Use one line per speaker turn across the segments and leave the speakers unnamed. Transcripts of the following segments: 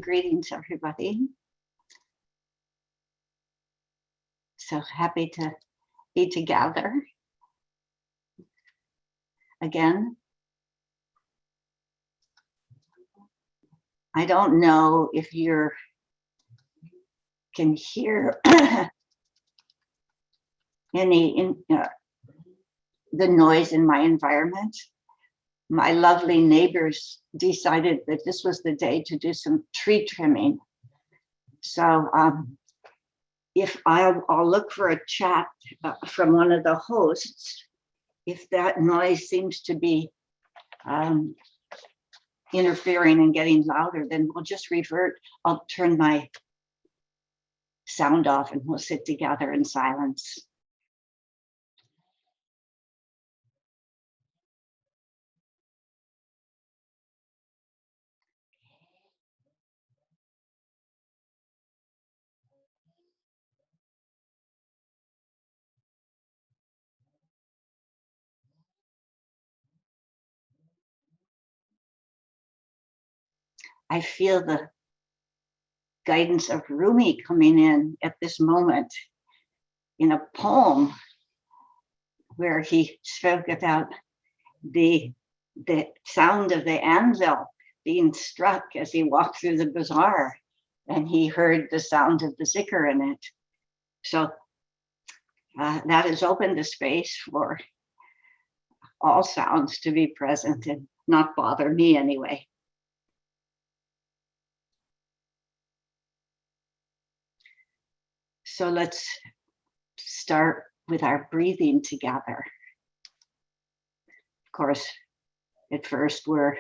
Greetings, everybody. So happy to be together again. I don't know if you can hear the noise in my environment. My lovely neighbors decided that this was the day to do some tree trimming. So if I'll look for a chat from one of the hosts, if that noise seems to be interfering and getting louder, then we'll just revert. I'll turn my sound off and we'll sit together in silence. I feel the guidance of Rumi coming in at this moment in a poem where he spoke about the sound of the anvil being struck as he walked through the bazaar, and he heard the sound of the zikr in it. So that has opened the space for all sounds to be present and not bother me anyway. So let's start with our breathing together. Of course, at first we're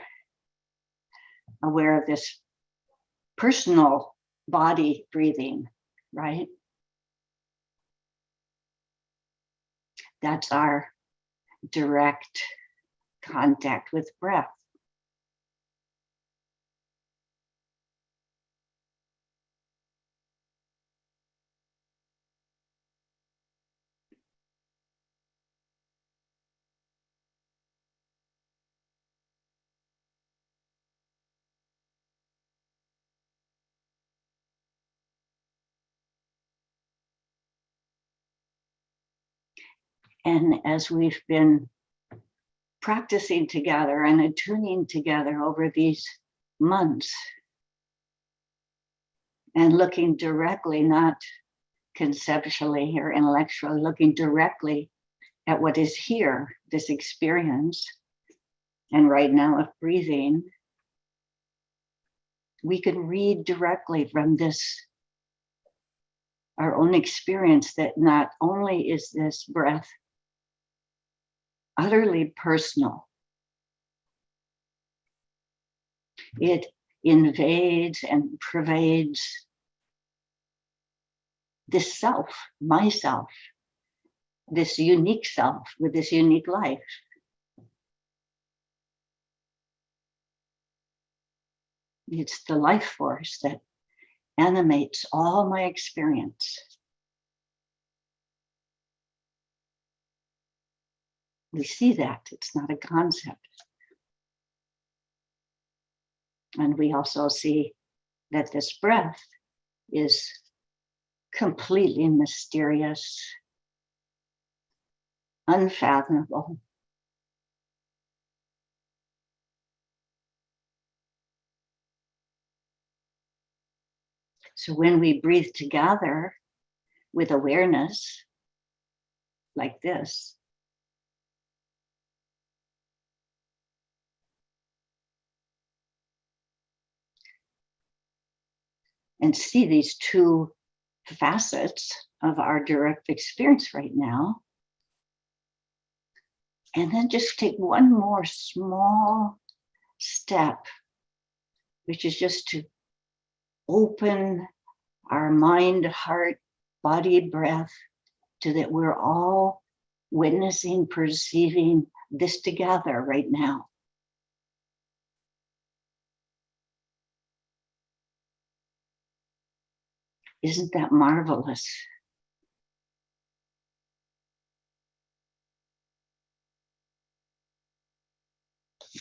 aware of this personal body breathing, right? That's our direct contact with breath. And as we've been practicing together and attuning together over these months, and looking directly, not conceptually or intellectually, looking directly at what is here, this experience, and right now of breathing, we can read directly from this, our own experience, that not only is this breath utterly personal, it invades and pervades this self, myself, this unique self with this unique life. It's the life force that animates all my experience. We see that, it's not a concept. And we also see that this breath is completely mysterious, unfathomable. So when we breathe together with awareness, like this, and see these two facets of our direct experience right now, and then just take one more small step which is just to open our mind, heart, body, breath, to that we're all witnessing, perceiving this together right now. Isn't that marvelous?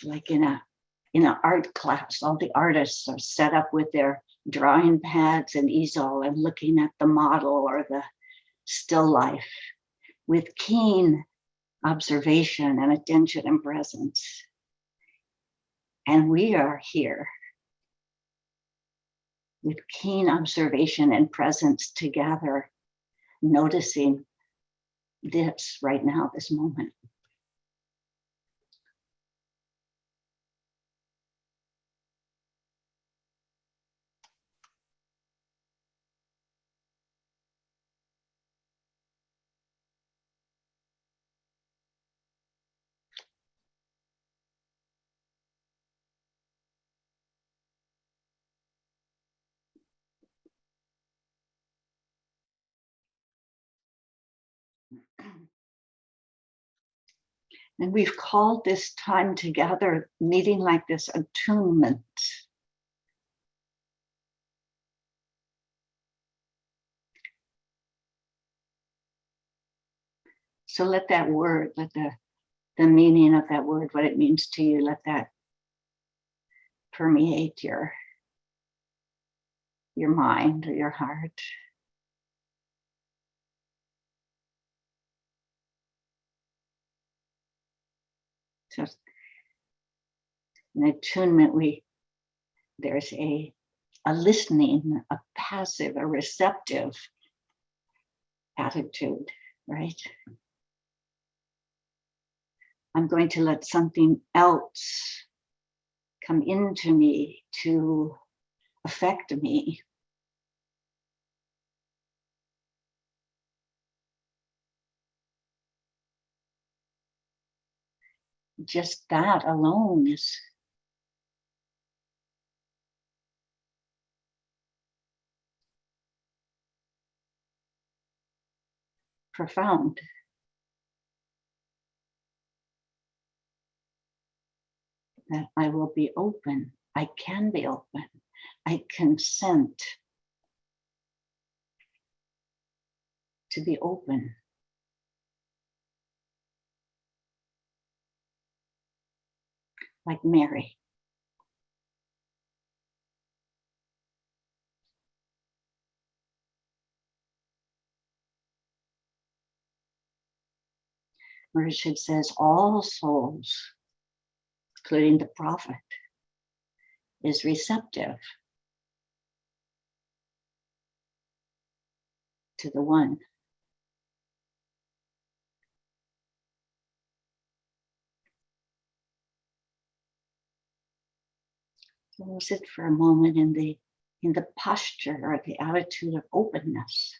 Like in an art class, all the artists are set up with their drawing pads and easel and looking at the model or the still life with keen observation and attention and presence. And we are here with keen observation and presence together, noticing this right now, this moment. And we've called this time together, meeting like this, attunement. So let that word, let the meaning of that word, what it means to you, let that permeate your mind or your heart. So in attunement, there's a listening, a passive, a receptive attitude, right? I'm going to let something else come into me to affect me. Just that alone is profound. That I will be open. I can be open. I consent to be open. Like Mary. Richard says all souls, including the prophet, is receptive to the one. So we'll sit for a moment in the posture or the attitude of openness.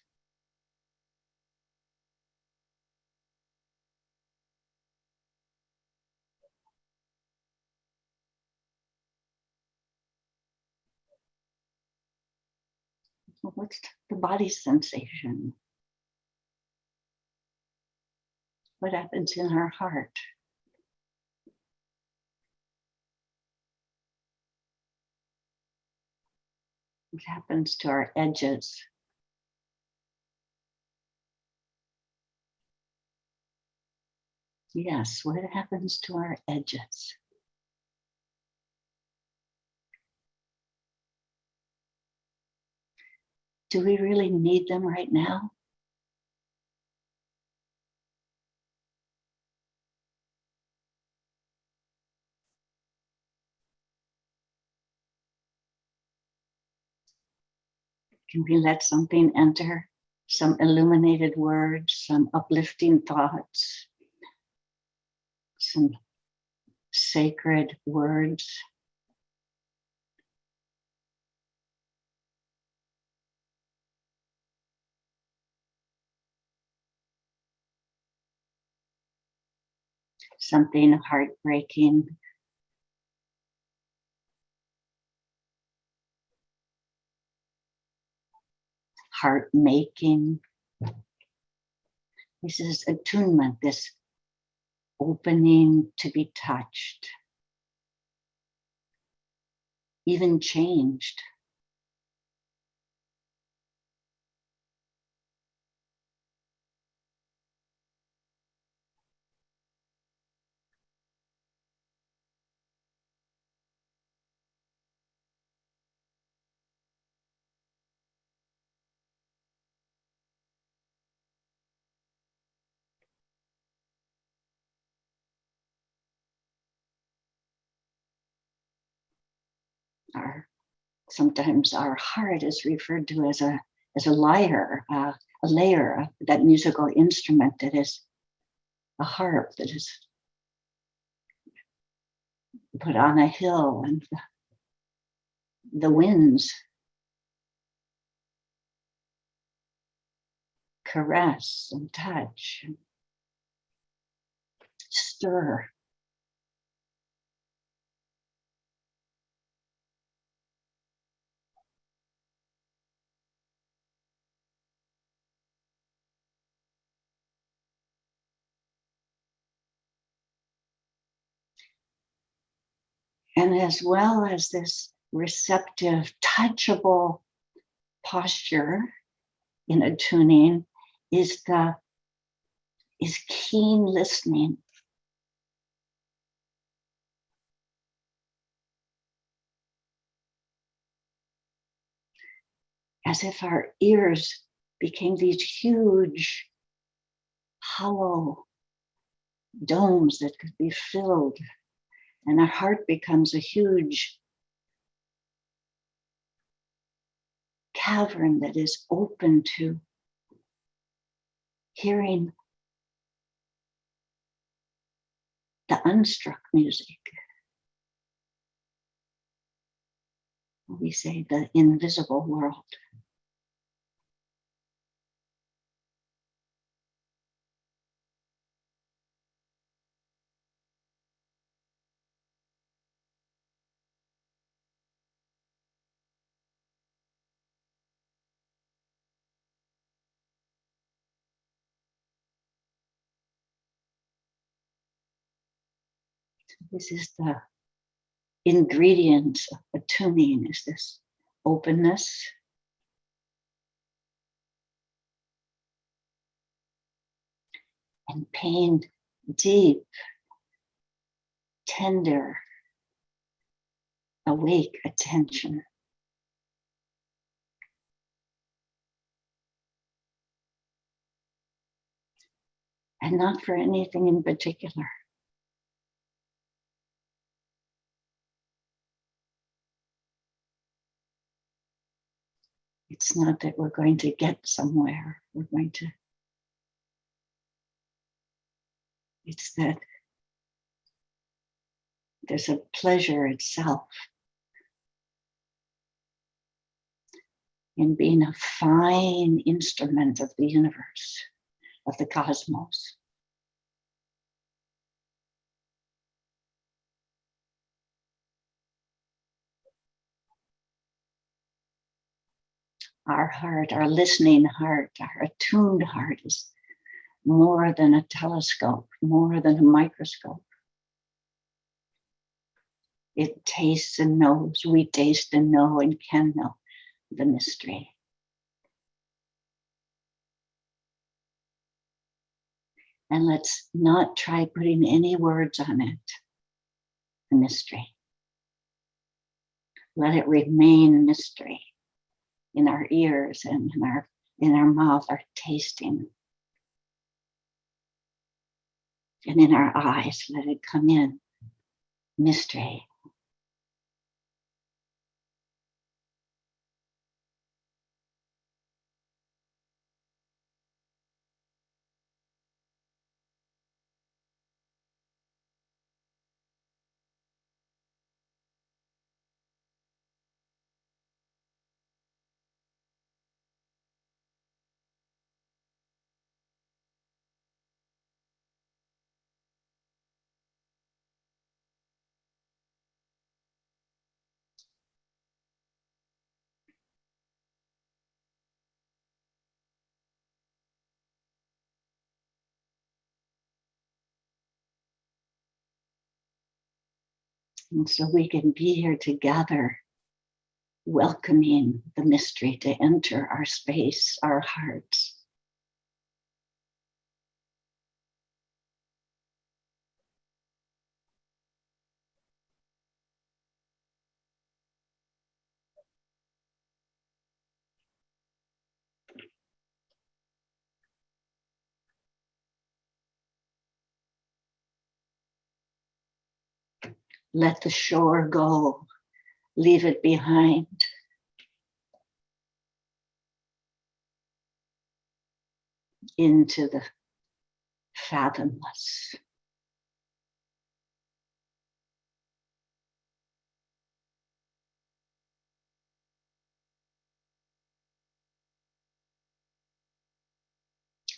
So what's the body sensation? What happens in our heart? What happens to our edges? Yes, what happens to our edges? Do we really need them right now? Can we let something enter? Some illuminated words, some uplifting thoughts, some sacred words. Something heartbreaking. heart making. This is attunement, this opening to be touched, even changed. Sometimes our heart is referred to as a lyre, a lyre, that musical instrument that is a harp that is put on a hill, and the winds caress and touch, and stir. And as well as this receptive, touchable posture in attuning is keen listening. As if our ears became these huge, hollow domes that could be filled, and our heart becomes a huge cavern that is open to hearing the unstruck music. We say the invisible world. This is the ingredient of attuning, is this openness, and paying deep, tender, awake attention. And not for anything in particular. It's not that we're going to get somewhere. It's that there's a pleasure itself in being a fine instrument of the universe, of the cosmos. Our heart, our listening heart, our attuned heart is more than a telescope, more than a microscope. It tastes and knows. We taste and know and can know the mystery. And let's not try putting any words on it, the mystery. Let it remain mystery in our ears and in our mouth, our tasting. And in our eyes, let it come in, mystery. And so we can be here together, welcoming the mystery to enter our space, our hearts. Let the shore go, leave it behind. Into the fathomless.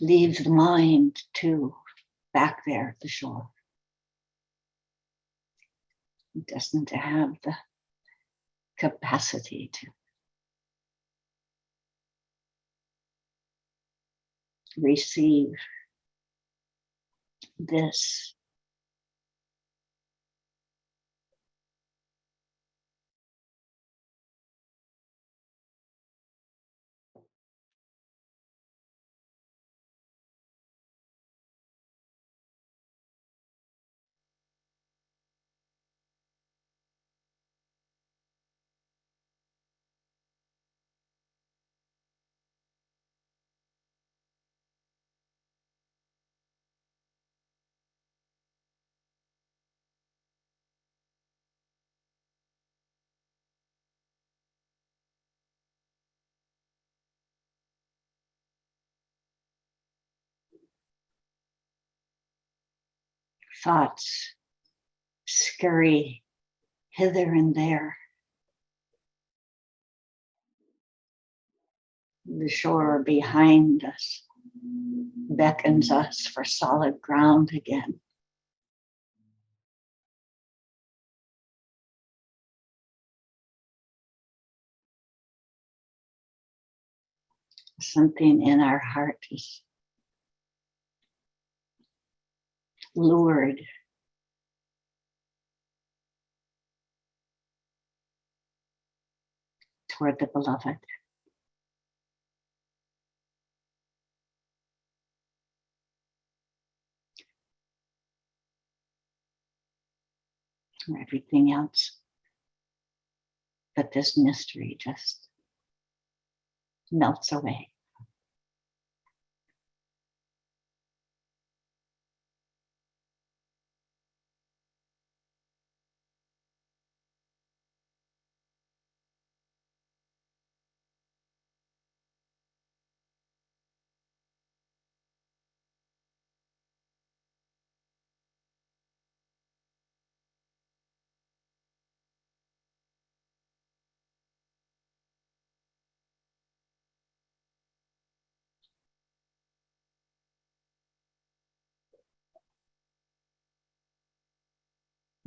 Leave the mind too, back there at the shore. It doesn't have the capacity to receive this. Thoughts scurry hither and there. The shore behind us beckons us for solid ground again. Something in our heart is lured toward the beloved. Or everything else but this mystery just melts away.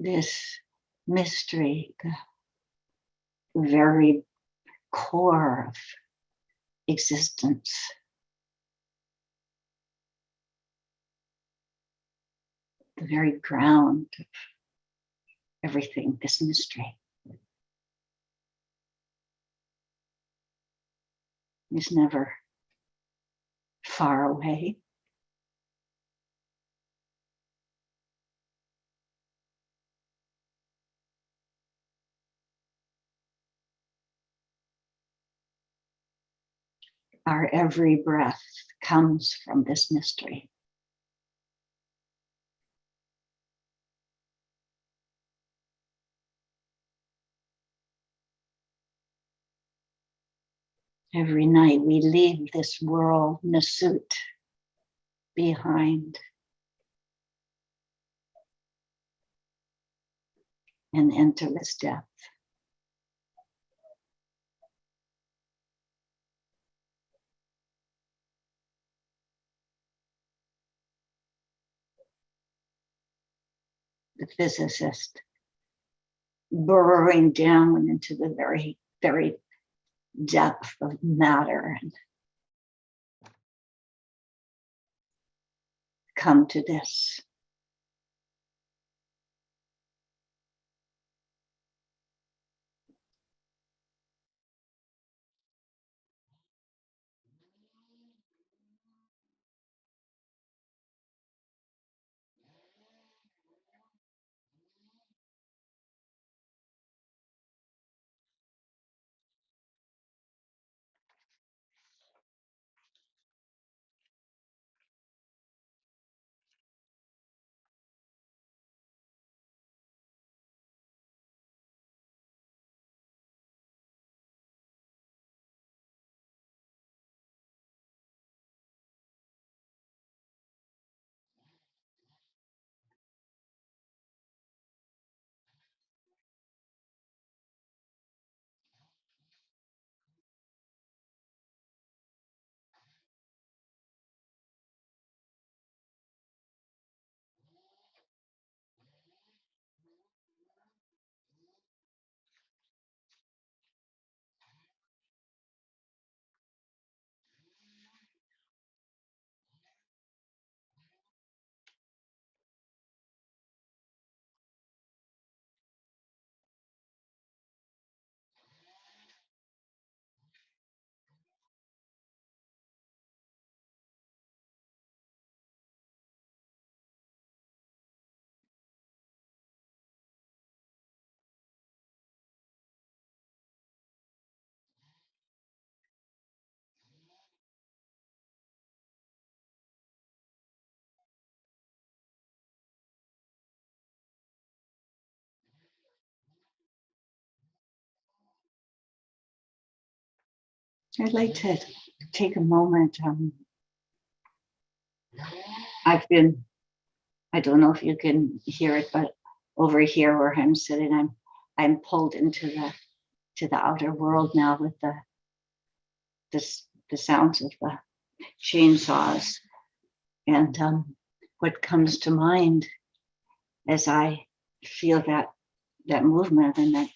This mystery, the very core of existence, the very ground of everything, this mystery is never far away. Our every breath comes from this mystery. Every night we leave this world Nasut behind and enter this depth. The physicist burrowing down into the very, very depth of matter and come to this. I'd like to take a moment. I don't know if you can hear it, but over here where I'm sitting, I'm pulled into the outer world now with the sounds of the chainsaws. And what comes to mind as I feel that movement and that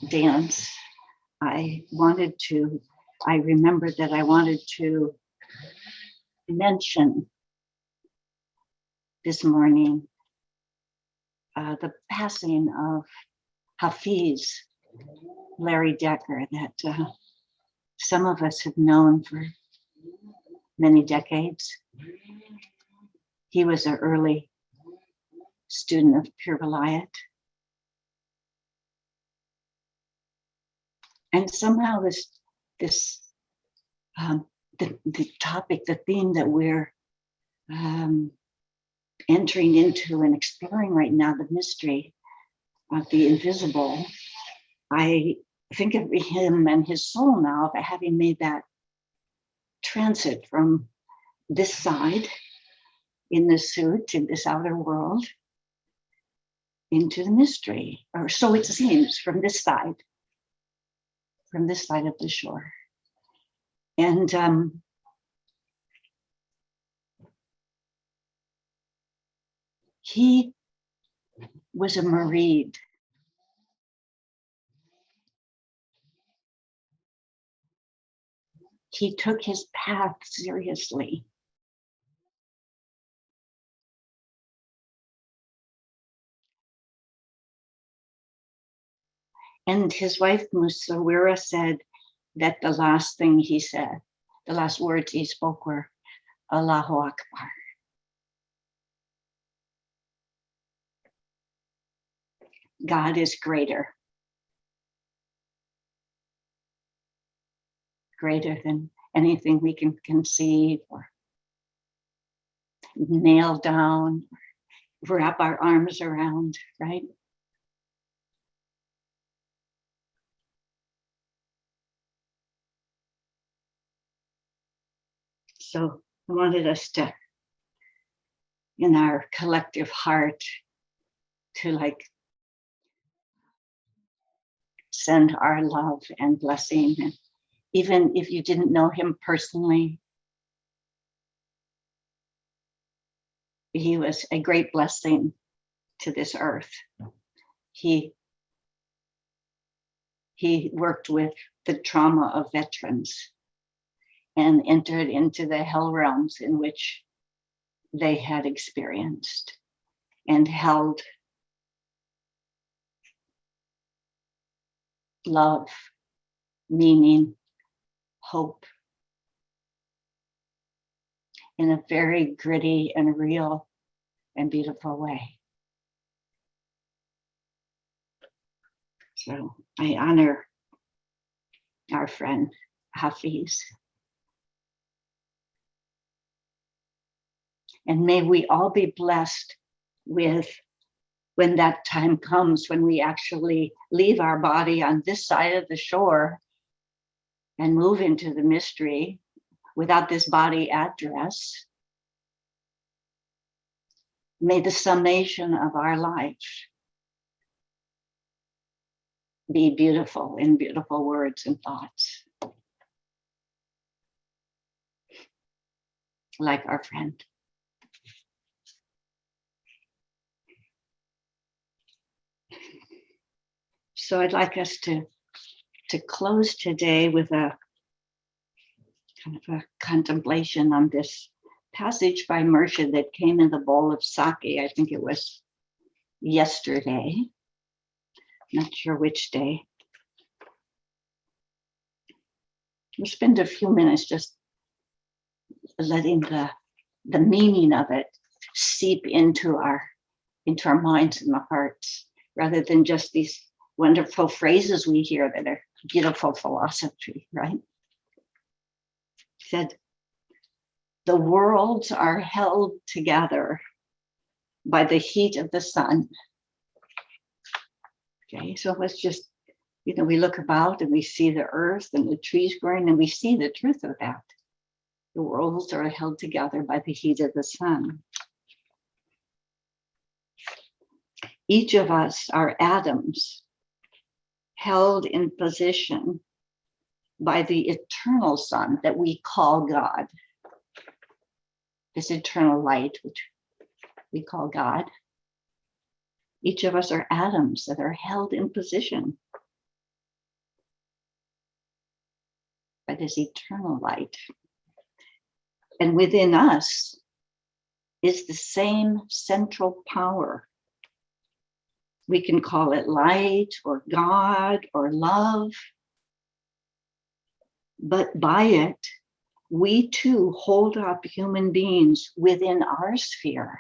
dance, I remembered that I wanted to mention this morning the passing of Hafiz, Larry Decker, that some of us have known for many decades. He was an early student of Pir Vilayat. And somehow the topic, the theme that we're entering into and exploring right now, the mystery of the invisible, I think of him and his soul now, but having made that transit from this side in the suit to this outer world into the mystery, or so it seems, from this side of the shore. And he was a murid. He took his path seriously. And his wife Musawira said that the last thing he said, the last words he spoke were, Allahu Akbar. God is greater than anything we can conceive or nail down, or wrap our arms around, right? So I wanted us to, in our collective heart, to like send our love and blessing. And even if you didn't know him personally, he was a great blessing to this earth. He worked with the trauma of veterans and entered into the hell realms in which they had experienced and held love, meaning, hope in a very gritty and real and beautiful way. So I honor our friend Hafiz. And may we all be blessed with, when that time comes, when we actually leave our body on this side of the shore and move into the mystery without this body address, may the summation of our life be beautiful in beautiful words and thoughts, like our friend. So I'd like us to close today with a kind of a contemplation on this passage by Murshid that came in the bowl of sake. I think it was yesterday. Not sure which day. We'll spend a few minutes just letting the meaning of it seep into our minds and our hearts, rather than just these wonderful phrases we hear that are beautiful philosophy, right? He said, the worlds are held together by the heat of the sun. Okay, so let's just We look about and we see the earth and the trees growing, and we see the truth of that. The worlds are held together by the heat of the sun. Each of us are atoms held in position by the eternal sun that we call God. This eternal light, which we call God. Each of us are atoms that are held in position by this eternal light. And within us is the same central power. We can call it light or God or love. But by it, we too hold up human beings within our sphere.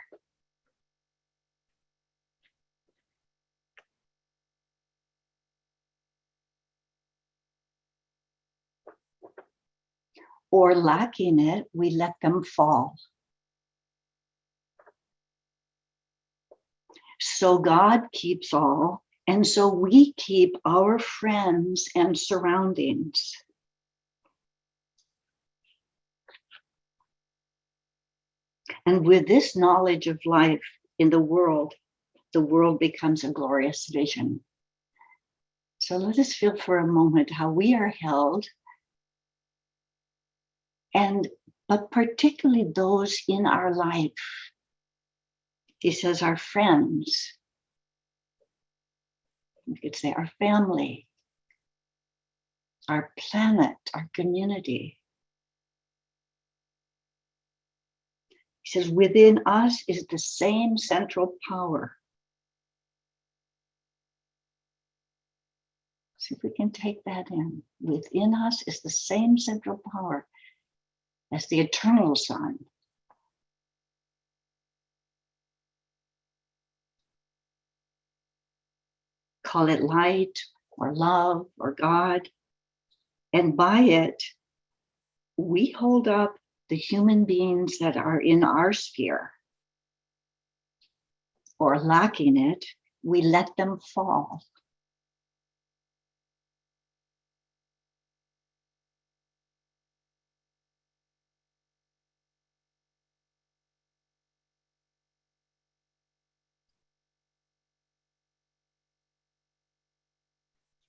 Or lacking it, we let them fall. So God keeps all, and so we keep our friends and surroundings. And with this knowledge of life in the world becomes a glorious vision. So let us feel for a moment how we are held, but particularly those in our life. He says our friends, we could say our family, our planet, our community. He says within us is the same central power. See if we can take that in. Within us is the same central power as the eternal sun. Call it light or love or God. And by it, we hold up the human beings that are in our sphere. Or lacking it, we let them fall.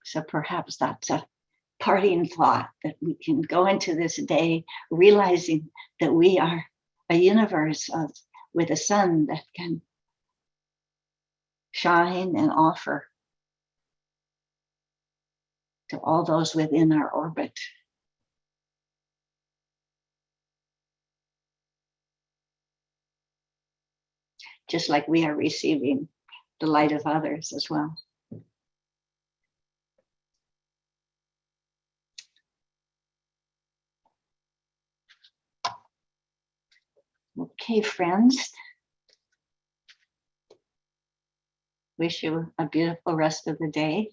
So perhaps that's a parting thought, that we can go into this day realizing that we are a universe with a sun that can shine and offer to all those within our orbit. Just like we are receiving the light of others as well. Okay, friends. Wish you a beautiful rest of the day.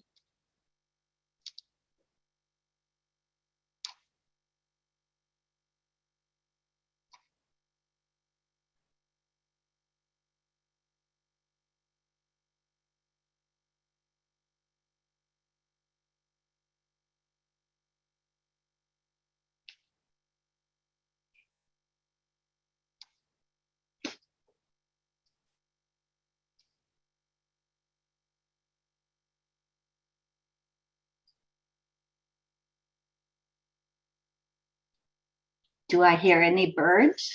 Do I hear any birds?